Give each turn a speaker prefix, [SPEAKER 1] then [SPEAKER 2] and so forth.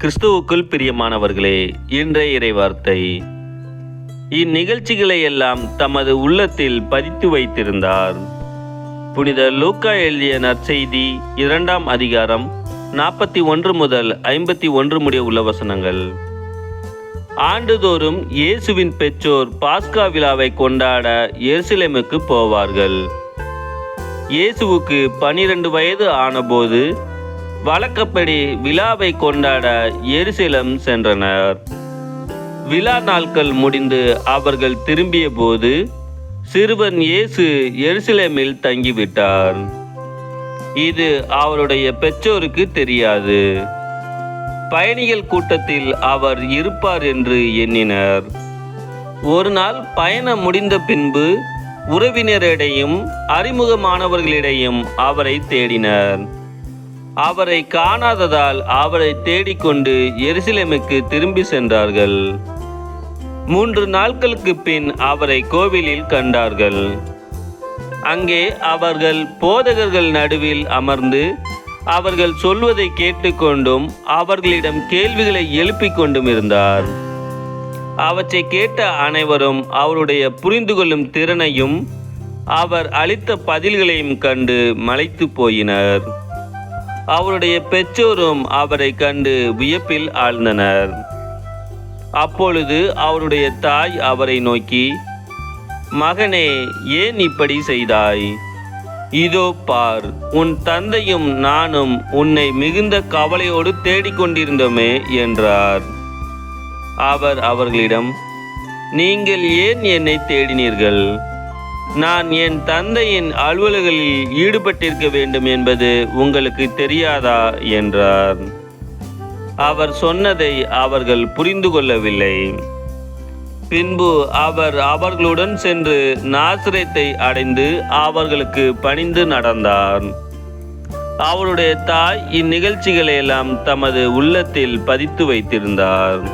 [SPEAKER 1] கிறிஸ்துவுக்குள் பிரியமானவர்களே, இன்றைய இறைவார்த்தை. இந்நிகழ்ச்சிகளை எல்லாம் தமது உள்ளத்தில் பதித்து வைத்திருந்தார். புனித லூக்கா எழுதிய நற்செய்தி 2ஆம் அதிகாரம் 41 முதல் 51 முடிய உள்ள வசனங்கள். ஆண்டுதோறும் இயேசுவின் பெற்றோர் பாஸ்கா விழாவை கொண்டாட எருசலேமுக்கு போவார்கள். இயேசுவுக்கு 12 வயது ஆனபோது வழக்கப்படி விழாவை கொண்டாட எருசலேம் சென்றனர். விழா நாட்கள் முடிந்து அவர்கள் திரும்பிய போது சிறுவன் இயேசு எருசலேமில் தங்கிவிட்டார். இது அவருடைய பெற்றோருக்கு தெரியாது. பயணிகள் கூட்டத்தில் அவர் இருப்பார் என்று எண்ணினர். ஒரு நாள் பயணம் முடிந்த பின்பு உறவினரிடையும் அறிமுகமானவர்களிடையும் அவரை தேடினர். அவரை காணாததால் அவரை தேடிக்கொண்டு எருசலேமுக்கு திரும்பி சென்றார்கள். 3 நாட்களுக்கு பின் அவரை கோவிலில் கண்டார்கள். அங்கே அவர்கள் போதகர்கள் நடுவில் அமர்ந்து அவர்கள் சொல்வதை கேட்டுக்கொண்டும் அவர்களிடம் கேள்விகளை எழுப்பிக் கொண்டும் இருந்தார். அவற்றை கேட்ட அனைவரும் அவருடைய புரிந்து கொள்ளும் திறனையும் அவர் அளித்த பதில்களையும் கண்டு மலைத்து போயினர். அவருடைய பெற்றோரும் அவரை கண்டு வியப்பில் ஆழ்ந்தனர். அப்பொழுது அவருடைய தாய் அவரை நோக்கி, மகனே, ஏன் இப்படி செய்தாய்? இதோ பார், உன் தந்தையும் நானும் உன்னை மிகுந்த கவலையோடு தேடிக்கொண்டிருந்தோமே என்றார். அவர் அவர்களிடம், நீங்கள் ஏன் என்னை தேடினீர்கள்? நான் என் தந்தையின் அலுவல்களில் ஈடுபட்டிருக்க வேண்டும் என்பது உங்களுக்கு தெரியாதா என்றார். அவர் சொன்னதை அவர்கள் புரிந்து கொள்ளவில்லை. பின்பு அவர் அவர்களுடன் சென்று நாசரேத்தை அடைந்து அவர்களுக்கு பணிந்து நடந்தார். அவருடைய தாய் இந்நிகழ்ச்சிகளை எல்லாம் தமது உள்ளத்தில் பதித்து வைத்திருந்தார்.